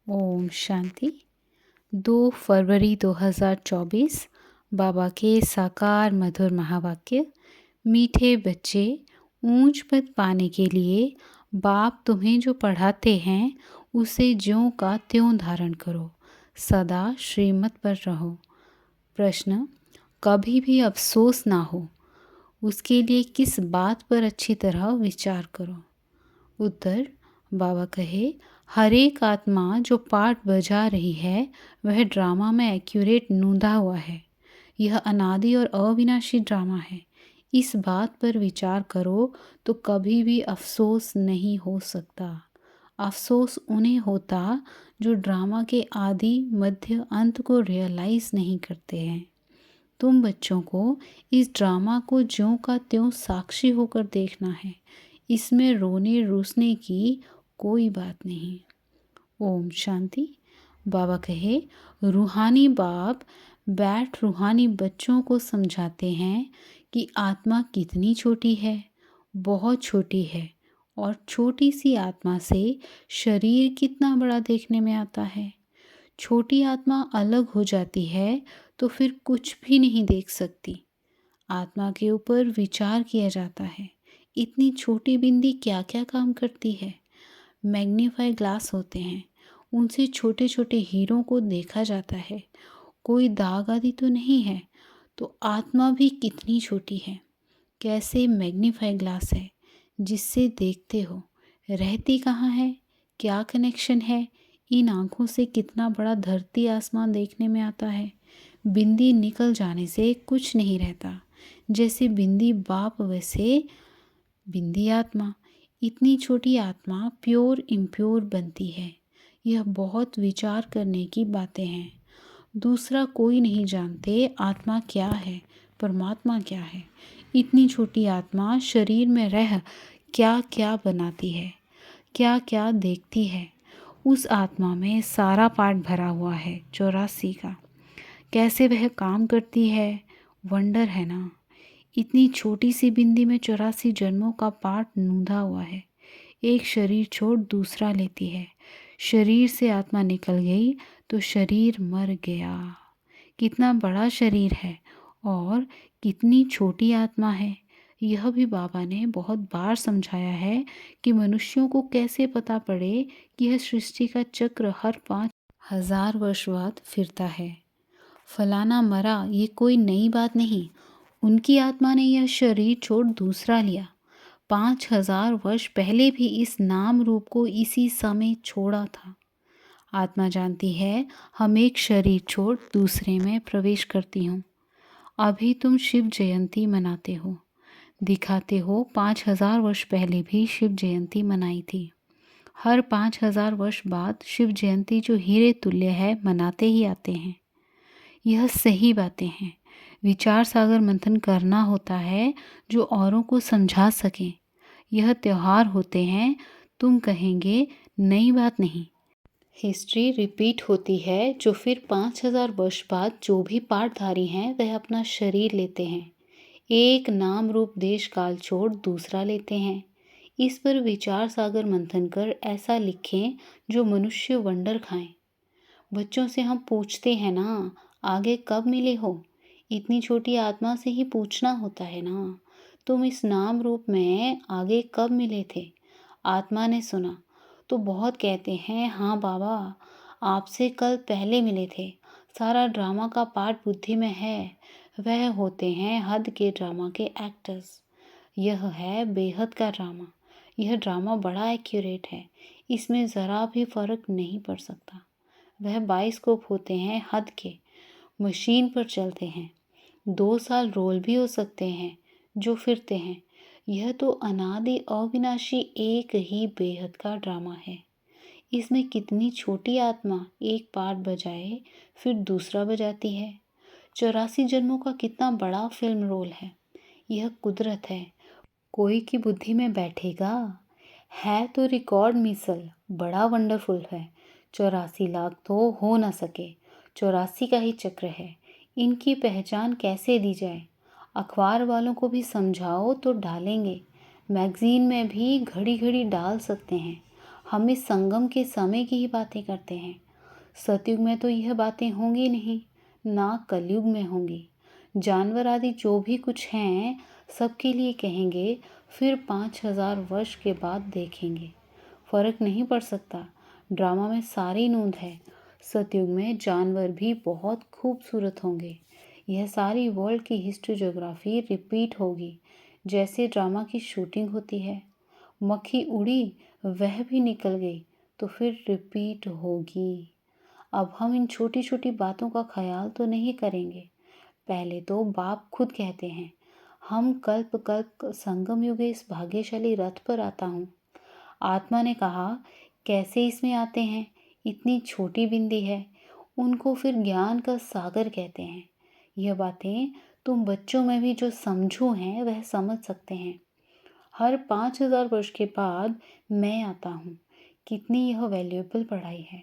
ओम शांति। 2 फरवरी 2024 बाबा के साकार मधुर महावाक्य। मीठे बच्चे, ऊंच पद पाने के लिए बाप तुम्हें जो पढ़ाते हैं उसे ज्यों का त्यों धारण करो, सदा श्रीमत पर रहो। प्रश्न: कभी भी अफसोस ना हो, उसके लिए किस बात पर अच्छी तरह विचार करो। उत्तर: बाबा कहे, हर एक आत्मा जो पाठ बजा रही है वह ड्रामा में एक्यूरेट नूंदा हुआ है। यह अनादि और अविनाशी ड्रामा है। इस बात पर विचार करो तो कभी भी अफसोस नहीं हो सकता। अफसोस उन्हें होता जो ड्रामा के आदि मध्य अंत को रियलाइज नहीं करते हैं। तुम बच्चों को इस ड्रामा को ज्यों का त्यों साक्षी होकर देखना है। इसमें रोने रूसने की कोई बात नहीं। ओम शांति। बाबा कहे, रूहानी बाप बैठ रूहानी बच्चों को समझाते हैं कि आत्मा कितनी छोटी है, बहुत छोटी है, और छोटी सी आत्मा से शरीर कितना बड़ा देखने में आता है। छोटी आत्मा अलग हो जाती है तो फिर कुछ भी नहीं देख सकती। आत्मा के ऊपर विचार किया जाता है, इतनी छोटी बिंदी क्या क्या काम करती है। मैग्नीफाई ग्लास होते हैं, उनसे छोटे छोटे हीरों को देखा जाता है। कोई दाग आदि तो नहीं है, तो आत्मा भी कितनी छोटी है। कैसे मैग्नीफाई ग्लास है जिससे देखते हो, रहती कहाँ है, क्या कनेक्शन है। इन आँखों से कितना बड़ा धरती आसमान देखने में आता है। बिंदी निकल जाने से कुछ नहीं रहता। जैसे बिंदी बाप वैसे बिंदी आत्मा। इतनी छोटी आत्मा प्योर इम्प्योर बनती है। यह बहुत विचार करने की बातें हैं। दूसरा कोई नहीं जानते आत्मा क्या है, परमात्मा क्या है। इतनी छोटी आत्मा शरीर में रह क्या क्या बनाती है, क्या क्या देखती है। उस आत्मा में सारा पाठ भरा हुआ है 84 का। कैसे वह काम करती है, वंडर है ना। इतनी छोटी सी बिंदी में 84 जन्मों का पाठ नूंधा हुआ है। एक शरीर छोड़ दूसरा लेती है। शरीर से आत्मा निकल गई तो शरीर मर गया। कितना बड़ा शरीर है और कितनी छोटी आत्मा है। यह भी बाबा ने बहुत बार समझाया है कि मनुष्यों को कैसे पता पड़े कि यह सृष्टि का चक्र हर 5000 वर्ष बाद फिरता है। फलाना मरा, ये कोई नई बात नहीं। उनकी आत्मा ने यह शरीर छोड़ दूसरा लिया। 5000 वर्ष पहले भी इस नाम रूप को इसी समय छोड़ा था। आत्मा जानती है हम एक शरीर छोड़ दूसरे में प्रवेश करती हूँ। अभी तुम शिव जयंती मनाते हो, दिखाते हो 5000 वर्ष पहले भी शिव जयंती मनाई थी। हर 5000 वर्ष बाद शिव जयंती जो हीरे तुल्य है मनाते ही आते हैं। यह सही बातें हैं। विचार सागर मंथन करना होता है जो औरों को समझा सकें। यह त्यौहार होते हैं, तुम कहेंगे नई बात नहीं। हिस्ट्री रिपीट होती है जो फिर 5000 वर्ष बाद जो भी पाठधारी हैं वह अपना शरीर लेते हैं। एक नाम रूप देश काल छोड़ दूसरा लेते हैं। इस पर विचार सागर मंथन कर ऐसा लिखें जो मनुष्य वंडर खाएं। बच्चों से हम पूछते हैं ना, आगे कब मिले हो। इतनी छोटी आत्मा से ही पूछना होता है ना, तुम इस नाम रूप में आगे कब मिले थे। आत्मा ने सुना तो बहुत कहते हैं, हाँ बाबा आपसे कल पहले मिले थे। सारा ड्रामा का पार्ट बुद्धि में है। वह होते हैं हद के ड्रामा के एक्टर्स। यह है बेहद का ड्रामा। यह ड्रामा बड़ा एक्यूरेट है, इसमें ज़रा भी फर्क नहीं पड़ सकता। वह बाइस्कोप होते हैं हद के, मशीन पर चलते हैं। 2 साल रोल भी हो सकते हैं जो फिरते हैं। यह तो अनादि अविनाशी एक ही बेहद का ड्रामा है। इसमें कितनी छोटी आत्मा एक पार्ट बजाए फिर दूसरा बजाती है। 84 जन्मों का कितना बड़ा फिल्म रोल है। यह कुदरत है, कोई की बुद्धि में बैठेगा। है तो रिकॉर्ड मिसल बड़ा वंडरफुल है। 84 लाख तो हो ना सके, 84 का ही चक्र है। इनकी पहचान कैसे दी जाए। अखबार वालों को भी समझाओ तो डालेंगे, मैगजीन में भी घड़ी घड़ी डाल सकते हैं। हम इस संगम के समय की ही बातें करते हैं। सतयुग में तो यह बातें होंगी नहीं, ना कलयुग में होंगी। जानवर आदि जो भी कुछ हैं, सबके लिए कहेंगे फिर 5000 वर्ष के बाद देखेंगे। फर्क नहीं पड़ सकता, ड्रामा में सारी नूंद है। सतयुग में जानवर भी बहुत खूबसूरत होंगे। यह सारी वर्ल्ड की हिस्ट्री ज्योग्राफी रिपीट होगी, जैसे ड्रामा की शूटिंग होती है। मक्खी उड़ी, वह भी निकल गई, तो फिर रिपीट होगी। अब हम इन छोटी छोटी बातों का ख्याल तो नहीं करेंगे। पहले तो बाप खुद कहते हैं, हम कल्प कल्प संगम युग इस भाग्यशाली रथ पर आता हूँ। आत्मा ने कहा, कैसे इसमें आते हैं, इतनी छोटी बिंदी है। उनको फिर ज्ञान का सागर कहते हैं। यह बातें तुम बच्चों में भी जो समझो हैं वह समझ सकते हैं। हर 5000 वर्ष के बाद मैं आता हूँ। कितनी यह वैल्यूएबल पढ़ाई है।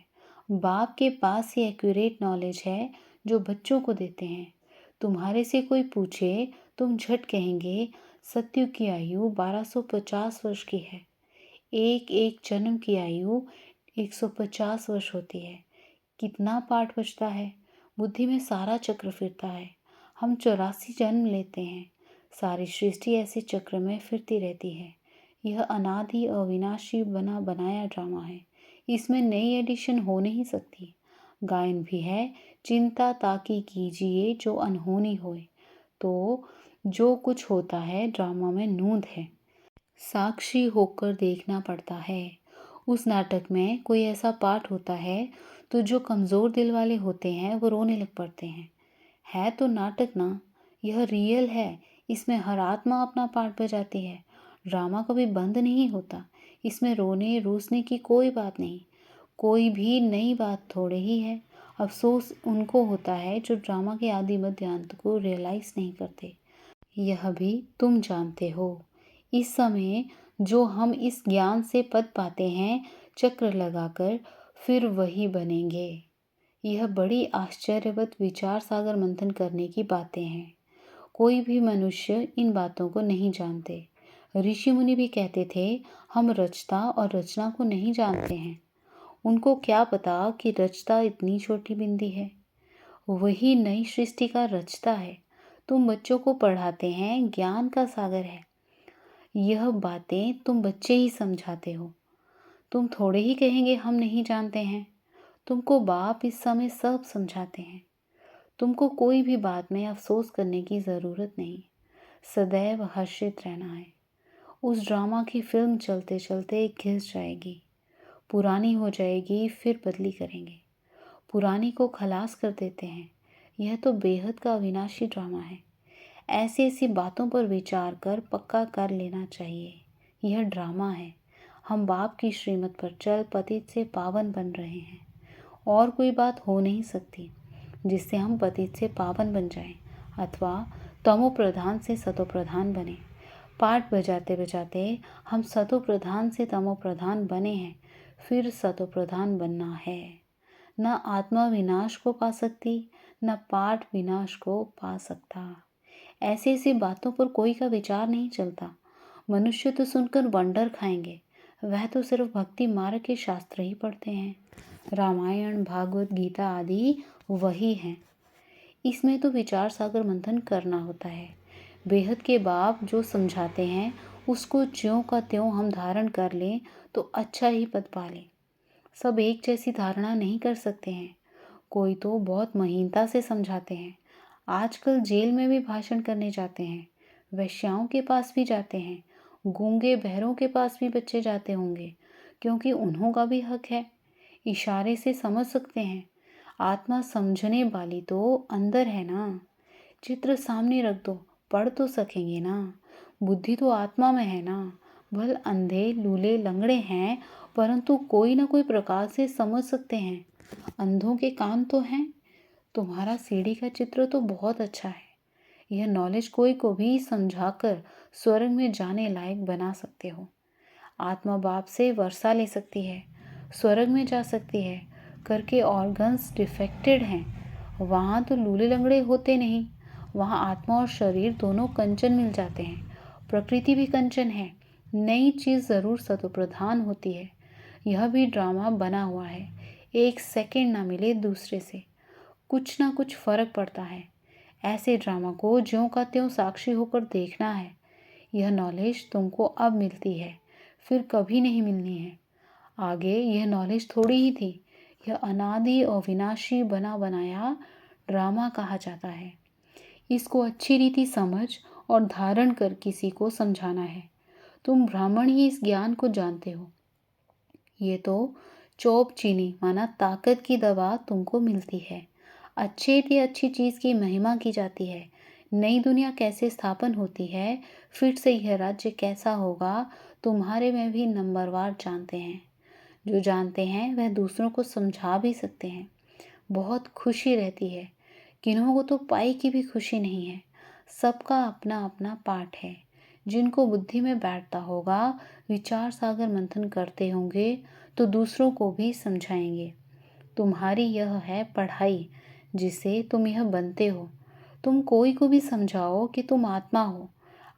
बाप के पास ही एक्यूरेट नॉलेज है जो बच्चों को देते हैं। तुम्हारे से कोई पूछे, तुम झट कहेंगे सतयुग की आयु 1250 वर्ष की है। एक एक जन्म की आयु 150 वर्ष होती है। कितना पाठ बचता है। बुद्धि में सारा चक्र फिरता है। हम 84 जन्म लेते हैं। सारी सृष्टि ऐसे चक्र में फिरती रहती है। यह अनादि अविनाशी बना बनाया ड्रामा है। इसमें नई एडिशन हो नहीं सकती। गायन भी है, चिंता ताकि कीजिए जो अनहोनी होए। तो जो कुछ होता है ड्रामा में नूंद है। साक्षी होकर देखना पड़ता है। उस नाटक में कोई ऐसा पार्ट होता है तो जो कमज़ोर दिल वाले होते हैं वो रोने लग पड़ते हैं। है तो नाटक ना, यह रियल है। इसमें हर आत्मा अपना पार्ट बजाती है। ड्रामा कभी बंद नहीं होता। इसमें रोने रूसने की कोई बात नहीं। कोई भी नई बात थोड़े ही है। अफसोस उनको होता है जो ड्रामा के आदि मध्य अंत को रियलाइज़ नहीं करते। यह भी तुम जानते हो। इस समय जो हम इस ज्ञान से पद पाते हैं, चक्र लगाकर फिर वही बनेंगे। यह बड़ी आश्चर्यवत विचार सागर मंथन करने की बातें हैं। कोई भी मनुष्य इन बातों को नहीं जानते। ऋषि मुनि भी कहते थे, हम रचता और रचना को नहीं जानते हैं। उनको क्या पता कि रचता इतनी छोटी बिंदी है। वही नई सृष्टि का रचता है। तुम बच्चों को पढ़ाते हैं, ज्ञान का सागर है। यह बातें तुम बच्चे ही समझाते हो। तुम थोड़े ही कहेंगे हम नहीं जानते हैं। तुमको बाप इस समय सब समझाते हैं। तुमको कोई भी बात में अफसोस करने की ज़रूरत नहीं। सदैव हर्षित रहना है। उस ड्रामा की फिल्म चलते चलते घिस जाएगी, पुरानी हो जाएगी, फिर बदली करेंगे। पुरानी को खलास कर देते हैं। यह तो बेहद का अविनाशी ड्रामा है। ऐसी ऐसी बातों पर विचार कर पक्का कर लेना चाहिए। यह ड्रामा है। हम बाप की श्रीमत पर चल पतित से पावन बन रहे हैं। और कोई बात हो नहीं सकती जिससे हम पतित से पावन बन जाएं, अथवा तमो प्रधान से सतो प्रधान बने। पाठ बजाते बजाते हम सतो प्रधान से तमो प्रधान बने हैं, फिर सतो प्रधान बनना है। न आत्मा विनाश को पा सकती, न पाठ विनाश को पा सकता। ऐसी ऐसी बातों पर कोई का विचार नहीं चलता। मनुष्य तो सुनकर वंडर खाएंगे। वह तो सिर्फ भक्ति मार्ग के शास्त्र ही पढ़ते हैं। रामायण, भागवत गीता आदि वही हैं। इसमें तो विचार सागर मंथन करना होता है। बेहद के बाप जो समझाते हैं उसको ज्यों का त्यों हम धारण कर लें तो अच्छा ही पद पा लें। सब एक जैसी धारणा नहीं कर सकते हैं। कोई तो बहुत महीनता से समझाते हैं। आजकल जेल में भी भाषण करने जाते हैं। वेश्याओं के पास भी जाते हैं। गूंगे बहरों के पास भी बच्चे जाते होंगे, क्योंकि उन्हों का भी हक है। इशारे से समझ सकते हैं। आत्मा समझने वाली तो अंदर है ना। चित्र सामने रख दो, पढ़ तो सकेंगे ना। बुद्धि तो आत्मा में है ना। भल अंधे लूले लंगड़े हैं, परंतु कोई ना कोई प्रकार से समझ सकते हैं। अंधों के कान तो हैं। तुम्हारा सीढ़ी का चित्र तो बहुत अच्छा है। यह नॉलेज कोई को भी समझाकर स्वर्ग में जाने लायक बना सकते हो। आत्मा बाप से वर्षा ले सकती है, स्वर्ग में जा सकती है। करके ऑर्गन्स डिफेक्टेड हैं, वहाँ तो लूले लंगड़े होते नहीं। वहाँ आत्मा और शरीर दोनों कंचन मिल जाते हैं। प्रकृति भी कंचन है। नई चीज़ ज़रूर सतोप्रधान होती है। यह भी ड्रामा बना हुआ है। एक सेकंड ना मिले दूसरे से, कुछ ना कुछ फर्क पड़ता है। ऐसे ड्रामा को ज्यों का त्यों साक्षी होकर देखना है। यह नॉलेज तुमको अब मिलती है, फिर कभी नहीं मिलनी है। आगे यह नॉलेज थोड़ी ही थी, यह अनादि और विनाशी बना बनाया ड्रामा कहा जाता है। इसको अच्छी रीति समझ और धारण कर किसी को समझाना है। तुम ब्राह्मण ही इस ज्ञान को जानते हो। ये तो चोप चीनी माना ताकत की दवा तुमको मिलती है। अच्छे से अच्छी चीज़ की महिमा की जाती है। नई दुनिया कैसे स्थापन होती है, फिर से यह राज्य कैसा होगा, तुम्हारे में भी नंबरवार जानते हैं। जो जानते हैं वह दूसरों को समझा भी सकते हैं। बहुत खुशी रहती है। किन्हों को तो पाई की भी खुशी नहीं है। सबका अपना अपना पाठ है। जिनको बुद्धि में बैठता होगा, विचार सागर मंथन करते होंगे तो दूसरों को भी समझाएंगे। तुम्हारी यह है पढ़ाई, जिसे तुम यह बनते हो। तुम कोई को भी समझाओ कि तुम आत्मा हो।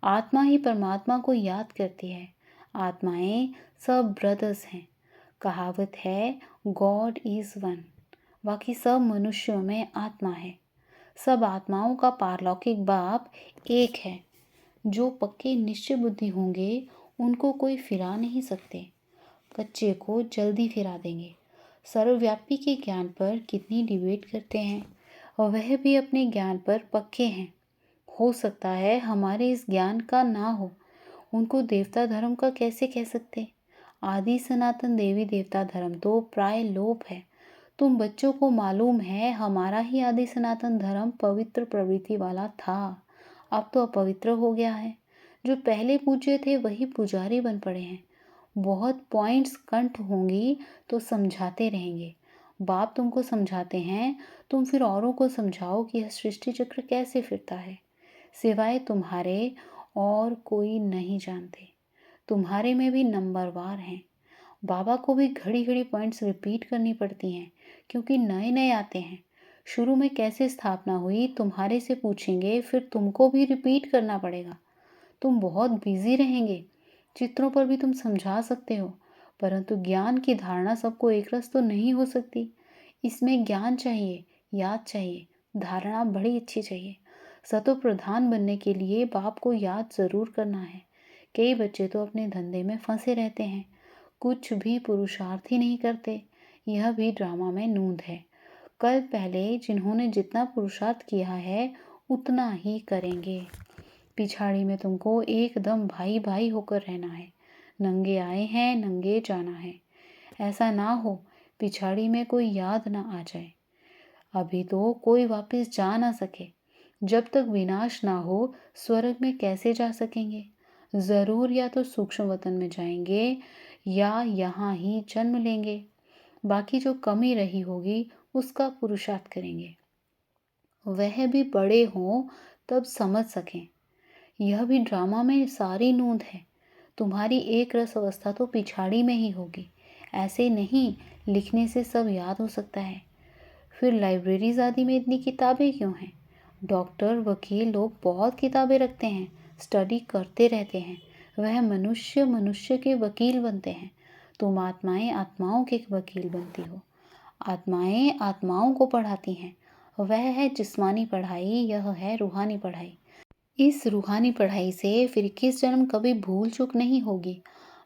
आत्मा ही परमात्मा को याद करती है। आत्माएं सब ब्रदर्स हैं। कहावत है, गॉड इज वन। बाकी सब मनुष्यों में आत्मा है। सब आत्माओं का पारलौकिक बाप एक है। जो पक्के निश्चय बुद्धि होंगे उनको कोई फिरा नहीं सकते, कच्चे को जल्दी फिरा देंगे। सर्वव्यापी के ज्ञान पर कितनी डिबेट करते हैं और वह भी अपने ज्ञान पर पक्के हैं। हो सकता है हमारे इस ज्ञान का ना हो। उनको देवता धर्म का कैसे कह सकते। आदि सनातन देवी देवता धर्म तो प्राय लोप है। तुम बच्चों को मालूम है हमारा ही आदि सनातन धर्म पवित्र प्रवृत्ति वाला था, अब तो अपवित्र हो गया है। जो पहले पूज्य थे वही पुजारी बन पड़े हैं। बहुत पॉइंट्स कंठ होंगी तो समझाते रहेंगे। बाप तुमको समझाते हैं, तुम फिर औरों को समझाओ कि यह सृष्टि चक्र कैसे फिरता है। सिवाय तुम्हारे और कोई नहीं जानते। तुम्हारे में भी नंबरवार हैं। बाबा को भी घड़ी घड़ी पॉइंट्स रिपीट करनी पड़ती हैं, क्योंकि नए नए आते हैं। शुरू में कैसे स्थापना हुई तुम्हारे से पूछेंगे, फिर तुमको भी रिपीट करना पड़ेगा। तुम बहुत बिजी रहेंगे। चित्रों पर भी तुम समझा सकते हो, परंतु ज्ञान की धारणा सबको एक रस तो नहीं हो सकती। इसमें ज्ञान चाहिए, याद चाहिए, धारणा बड़ी अच्छी चाहिए। सतो प्रधान बनने के लिए बाप को याद जरूर करना है। कई बच्चे तो अपने धंधे में फंसे रहते हैं, कुछ भी पुरुषार्थ ही नहीं करते। यह भी ड्रामा में नूंद है। कल पहले जिन्होंने जितना पुरुषार्थ किया है उतना ही करेंगे। पिछाड़ी में तुमको एकदम भाई भाई होकर रहना है। नंगे आए हैं, नंगे जाना है। ऐसा ना हो पिछाड़ी में कोई याद ना आ जाए। अभी तो कोई वापस जा ना सके। जब तक विनाश ना हो स्वर्ग में कैसे जा सकेंगे। जरूर या तो सूक्ष्म वतन में जाएंगे या यहाँ ही जन्म लेंगे। बाकी जो कमी रही होगी उसका पुरुषार्थ करेंगे। वह भी बड़े हों तब समझ सकें। यह भी ड्रामा में सारी नूंद है। तुम्हारी एक रस अवस्था तो पिछाड़ी में ही होगी। ऐसे नहीं लिखने से सब याद हो सकता है। फिर लाइब्रेरीज आदि में इतनी किताबें क्यों हैं। डॉक्टर वकील लोग बहुत किताबें रखते हैं, स्टडी करते रहते हैं। वह मनुष्य मनुष्य के वकील बनते हैं। तुम आत्माएं आत्माओं के वकील बनती हो। आत्माएं आत्माओं को पढ़ाती हैं। वह है जिस्मानी पढ़ाई, यह है रूहानी पढ़ाई। इस रूहानी पढ़ाई से फिर 21 जन्म कभी भूल चूक नहीं होगी।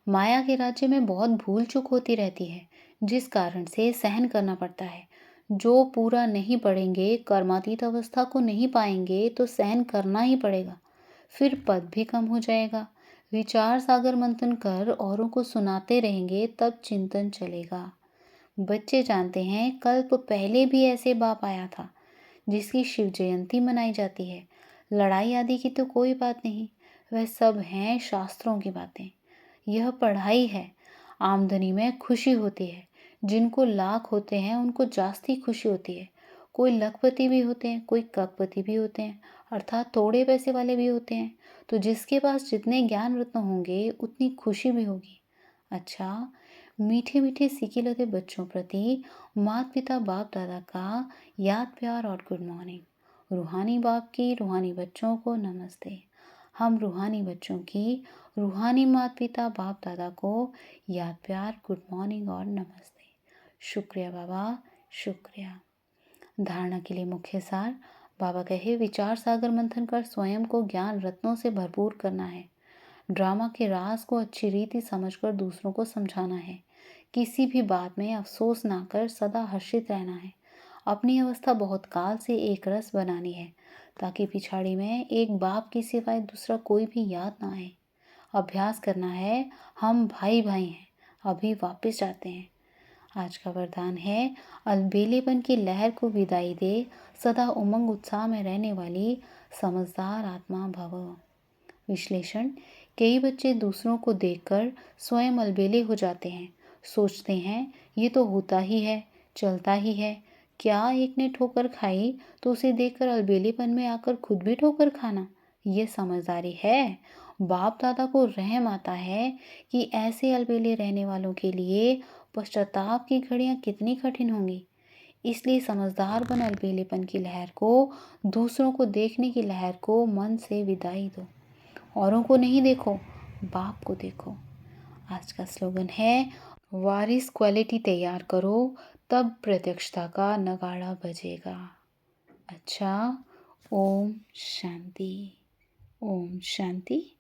माया के राज्य में बहुत भूल चूक होती रहती है, जिस कारण से सहन करना पड़ता है। जो पूरा नहीं पढ़ेंगे, कर्मातीत अवस्था को नहीं पाएंगे तो सहन करना ही पड़ेगा। फिर पद भी कम हो जाएगा। विचार सागर मंथन कर औरों को सुनाते रहेंगे तब चिंतन चलेगा। बच्चे जानते हैं कल्प पहले भी ऐसे बाप आया था, जिसकी शिव जयंती मनाई जाती है। लड़ाई आदि की तो कोई बात नहीं, वह सब हैं शास्त्रों की बातें। यह पढ़ाई है। आमदनी में खुशी होती है। जिनको लाख होते हैं उनको जास्ती खुशी होती है। कोई लखपति भी होते हैं, कोई करोड़पति भी होते हैं, अर्थात थोड़े पैसे वाले भी होते हैं। तो जिसके पास जितने ज्ञान रत्न होंगे उतनी खुशी भी होगी। अच्छा, मीठे मीठे सिकिलते बच्चों प्रति माता पिता बाप दादा का याद प्यार और गुड मॉर्निंग। रूहानी बाप की रूहानी बच्चों को नमस्ते। हम रूहानी बच्चों की रूहानी माता पिता बाप दादा को याद प्यार गुड मॉर्निंग और नमस्ते। शुक्रिया बाबा, शुक्रिया। धारणा के लिए मुख्य सार। बाबा कहे विचार सागर मंथन कर स्वयं को ज्ञान रत्नों से भरपूर करना है। ड्रामा के राज को अच्छी रीति समझकर दूसरों को समझाना है। किसी भी बात में अफसोस ना कर सदा हर्षित रहना है। अपनी अवस्था बहुत काल से एक रस बनानी है ताकि पिछाड़ी में एक बाप की सिवाय दूसरा कोई भी याद ना आए। अभ्यास करना है, हम भाई भाई हैं, अभी वापस जाते हैं। आज का वरदान है अलबेलेपन की लहर को विदाई दे, सदा उमंग उत्साह में रहने वाली समझदार आत्मा भव। विश्लेषण। कई बच्चे दूसरों को देखकर स्वयं अलबेले हो जाते हैं। सोचते हैं ये तो होता ही है, चलता ही है। क्या एक ने ठोकर खाई तो उसे देखकर अलबेलेपन में आकर खुद भी ठोकर खाना, ये समझदारी है? बाप दादा को रहम आता है कि ऐसे अलबेले रहने वालों के लिए पश्चाताप की घड़ियां कितनी कठिन होंगी। इसलिए समझदार बन अलबेलेपन की लहर को, दूसरों को देखने की लहर को मन से विदाई दो। औरों को नहीं देखो, बाप को देखो। आज का स्लोगन है वारिस क्वालिटी तैयार करो, तब प्रत्यक्षता का नगाड़ा बजेगा। अच्छा, ओम शांति, ओम शांति।